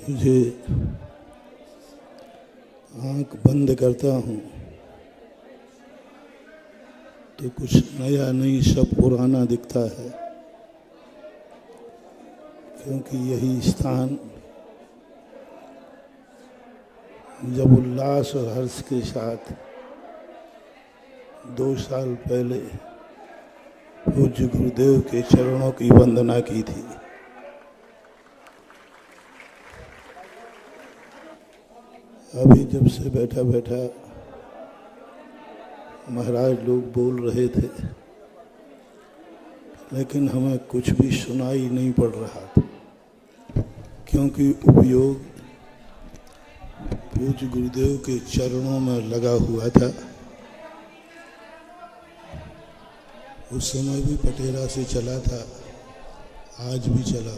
मुझे आँख बंद करता हूँ तो कुछ नया नहीं, सब पुराना दिखता है, क्योंकि यही स्थान जब उल्लास और हर्ष के साथ 2 साल पहले पूज्य गुरुदेव के चरणों की वंदना की थी, अभी जब से बैठा बैठा महाराज लोग बोल रहे थे, लेकिन हमें कुछ भी सुनाई नहीं पड़ रहा था, क्योंकि उपयोग पूज्य गुरुदेव के चरणों में लगा हुआ था। उस समय भी पटेरा से चला था, आज भी चला।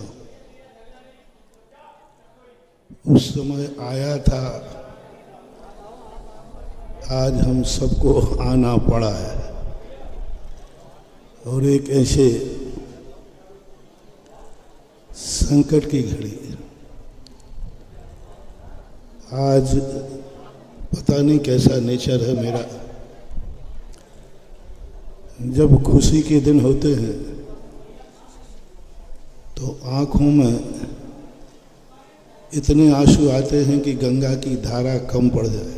उस समय आया था, आज हम सबको आना पड़ा है। और एक ऐसे संकट की घड़ी, आज पता नहीं कैसा नेचर है मेरा, जब खुशी के दिन होते हैं तो आँखों में इतने आंसू आते हैं कि गंगा की धारा कम पड़ जाए,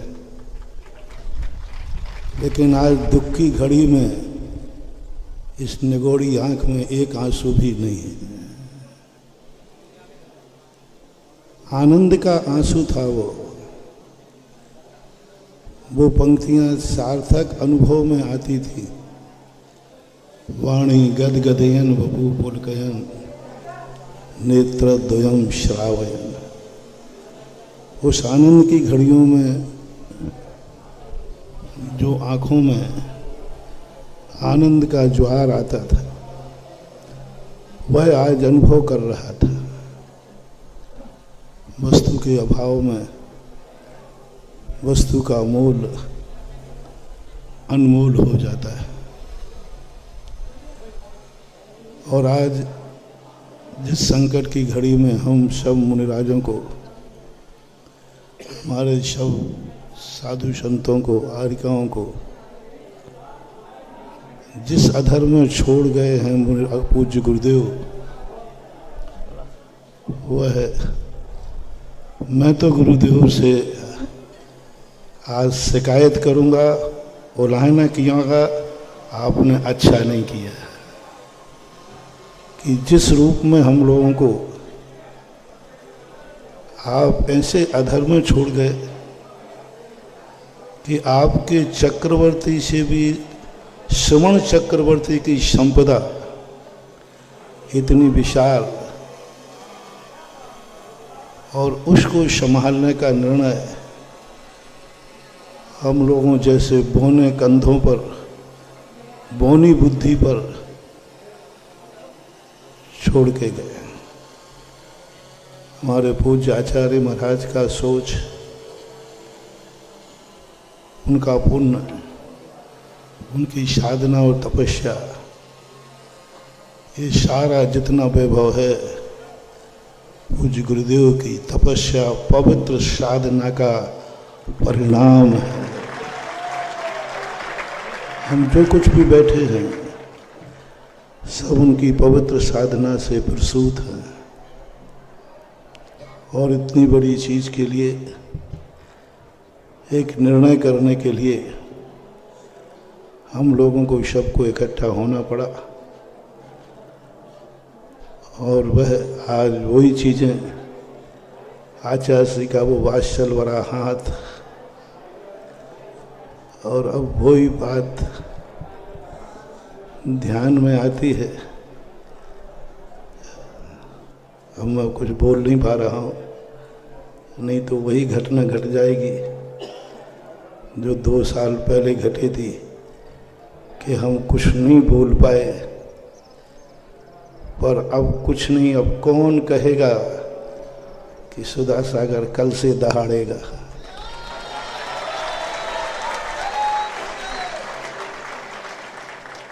लेकिन आज दुख की घड़ी में इस निगोड़ी आंख में एक आंसू भी नहीं है। आनंद का आंसू था वो पंक्तियां सार्थक अनुभव में आती थी। वाणी गदगदयन बपू पुलकयन नेत्र द्वयम श्रावयन। उस आनंद की घड़ियों में जो आँखों में आनंद का ज्वार आता था, वह आज अनुभव कर रहा था। वस्तु के अभाव में वस्तु का मोल अनमोल हो जाता है। और आज जिस संकट की घड़ी में हम सब मुनिराजों को, हमारे सब साधु संतों को, आर्यिकाओं को जिस अधर में छोड़ गए हैं पूज्य गुरुदेव, वह है, मैं तो गुरुदेव से आज शिकायत करूंगा, उलाहना कियागा, आपने अच्छा नहीं किया कि जिस रूप में हम लोगों को आप ऐसे अधर में छोड़ गए कि आपके चक्रवर्ती से भी श्रवण चक्रवर्ती की संपदा इतनी विशाल, और उसको संभालने का निर्णय हम लोगों जैसे बौने कंधों पर, बौनी बुद्धि पर छोड़ के गए। हमारे पूज्य आचार्य महाराज का सोच, उनका पुण्य, उनकी साधना और तपस्या, ये सारा जितना वैभव है पूज्य गुरुदेव की तपस्या, पवित्र साधना का परिणाम है। हम जो कुछ भी बैठे हैं सब उनकी पवित्र साधना से प्रसूत है। और इतनी बड़ी चीज़ के लिए, एक निर्णय करने के लिए हम लोगों को सबको इकट्ठा होना पड़ा। और वह आज वही चीज़ें, आचार्य का वो वात्सल भरा हाथ, और अब वही बात ध्यान में आती है। अब मैं कुछ बोल नहीं पा रहा हूँ, नहीं तो वही घटना घट जाएगी जो 2 साल पहले घटी थी कि हम कुछ नहीं बोल पाए। पर अब कुछ नहीं, अब कौन कहेगा कि सुधा सागर कल से दहाड़ेगा।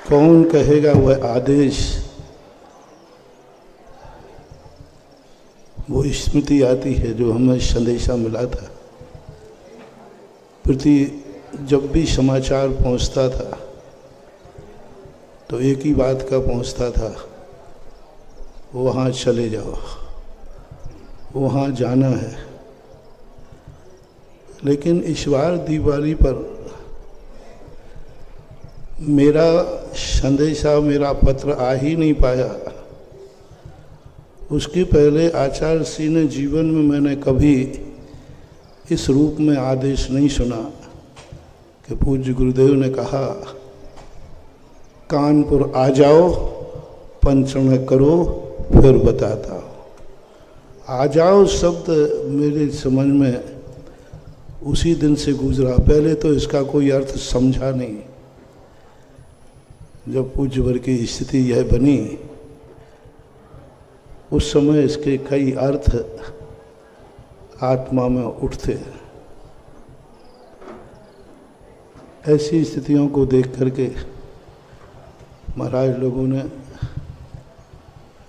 कौन कहेगा वह आदेश वो स्मृति आती है जो हमें संदेशा मिला था। प्रति जब भी समाचार पहुंचता था तो एक ही बात का पहुंचता था, वहाँ चले जाओ, वहाँ जाना है। लेकिन इस बार दिवाली पर मेरा संदेशा, मेरा पत्र आ ही नहीं पाया। उसके पहले आचार्य श्री ने जीवन में मैंने कभी इस रूप में आदेश नहीं सुना कि पूज्य गुरुदेव ने कहा कानपुर आ जाओ, पंचरण करो, फिर बताता हूँ। आ जाओ शब्द मेरे समझ में उसी दिन से गुजरा। पहले तो इसका कोई अर्थ समझा नहीं। जब पूज्य वर्ग की स्थिति यह बनी, उस समय इसके कई अर्थ आत्मा में उठते। ऐसी स्थितियों को देख करके महाराज लोगों ने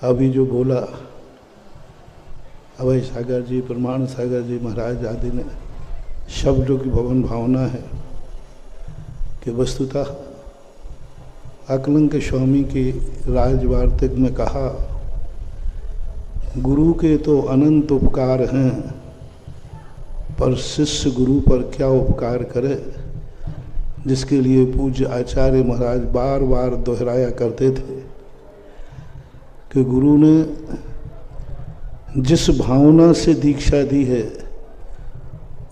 अभी जो बोला, अभय सागर जी, प्रमाण सागर जी महाराज आदि ने, शब्दों की भवन भावना है कि वस्तुतः अकलंक स्वामी की राजवार्तिक में कहा, गुरु के तो अनंत उपकार हैं, पर शिष्य गुरु पर क्या उपकार करे, जिसके लिए पूज्य आचार्य महाराज बार बार दोहराया करते थे कि गुरु ने जिस भावना से दीक्षा दी है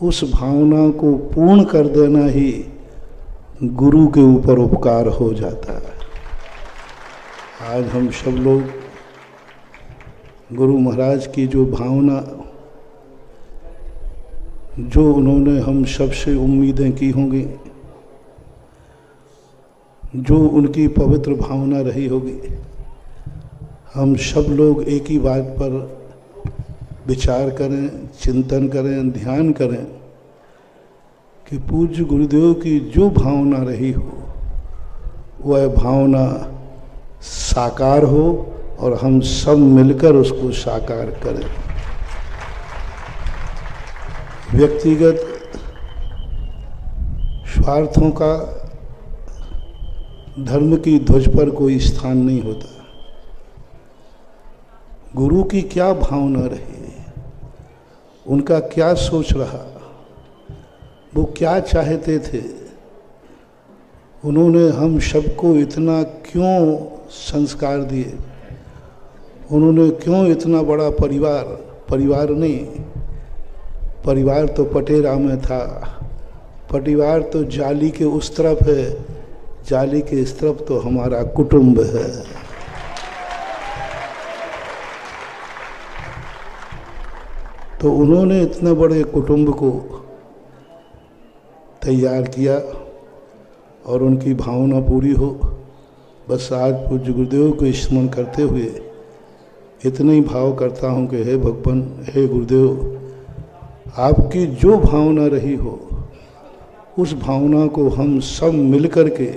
उस भावना को पूर्ण कर देना ही गुरु के ऊपर उपकार हो जाता है। आज हम सब लोग गुरु महाराज की जो भावना, जो उन्होंने हम सबसे उम्मीदें की होंगी, जो उनकी पवित्र भावना रही होगी, हम सब लोग एक ही बात पर विचार करें, चिंतन करें, ध्यान करें कि पूज्य गुरुदेव की जो भावना रही हो वह भावना साकार हो और हम सब मिलकर उसको साकार करें। व्यक्तिगत स्वार्थों का धर्म की ध्वज पर कोई स्थान नहीं होता। गुरु की क्या भावना रही, उनका क्या सोच रहा, वो क्या चाहते थे, उन्होंने हम सबको इतना क्यों संस्कार दिए, उन्होंने क्यों इतना बड़ा परिवार नहीं, परिवार तो पटेरा में था, परिवार तो जाली के उस तरफ है, जाली के इस तरफ तो हमारा कुटुंब है। तो उन्होंने इतने बड़े कुटुंब को तैयार किया और उनकी भावना पूरी हो। बस आज पूज्य गुरुदेव को स्मरण करते हुए इतना ही भाव करता हूँ कि हे भगवान, हे गुरुदेव, आपकी जो भावना रही हो उस भावना को हम सब मिलकर के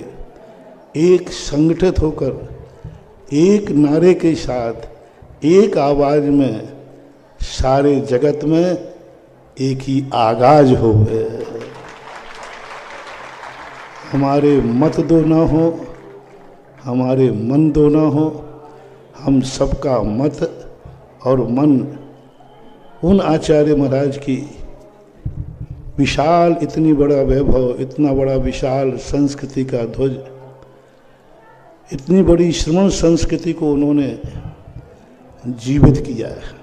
एक संगठित होकर एक नारे के साथ एक आवाज में सारे जगत में एक ही आगाज हो। हमारे मत दो ना हो, हमारे मन दो ना हो, हम सबका मत और मन उन आचार्य महाराज की विशाल, इतनी बड़ा वैभव, इतना बड़ा विशाल संस्कृति का ध्वज, इतनी बड़ी श्रमण संस्कृति को उन्होंने जीवित किया है,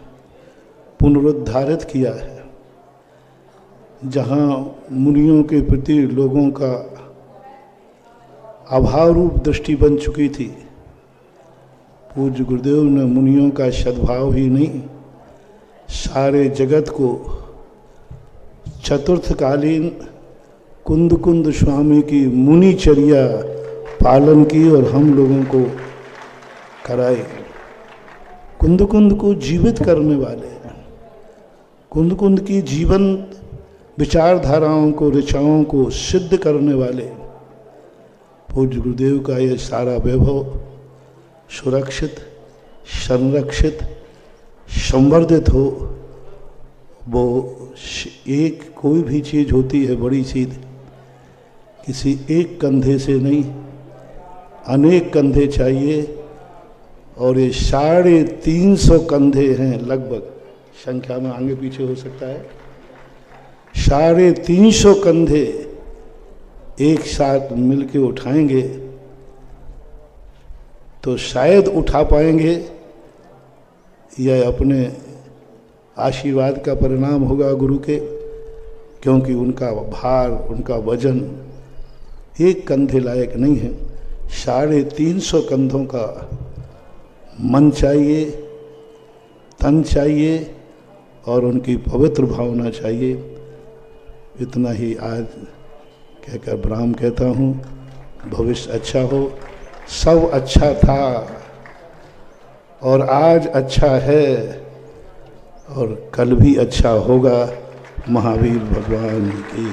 पुनरुद्धारित किया है। जहाँ मुनियों के प्रति लोगों का अभाव रूप दृष्टि बन चुकी थी, पूज्य गुरुदेव ने मुनियों का सद्भाव ही नहीं, सारे जगत को चतुर्थकालीन कुंद कुंद स्वामी की मुनिचर्या पालन की और हम लोगों को कराई। कुंद कुंद को जीवित करने वाले, कुंद कुंद की जीवन विचारधाराओं को, ऋचाओं को सिद्ध करने वाले पूज्य गुरुदेव का यह सारा वैभव सुरक्षित, संरक्षित, संवर्धित हो। वो एक कोई भी चीज़ होती है बड़ी चीज़, किसी एक कंधे से नहीं, अनेक कंधे चाहिए। और ये 350 कंधे हैं लगभग, संख्या में आगे पीछे हो सकता है। 350 कंधे एक साथ मिलके उठाएंगे तो शायद उठा पाएंगे। यह अपने आशीर्वाद का परिणाम होगा गुरु के, क्योंकि उनका भार, उनका वजन एक कंधे लायक नहीं है। 350 कंधों का मन चाहिए, तन चाहिए और उनकी पवित्र भावना चाहिए। इतना ही आज कहकर ब्राह्म कहता हूँ। भविष्य अच्छा हो। सब अच्छा था और आज अच्छा है और कल भी अच्छा होगा। महावीर भगवान की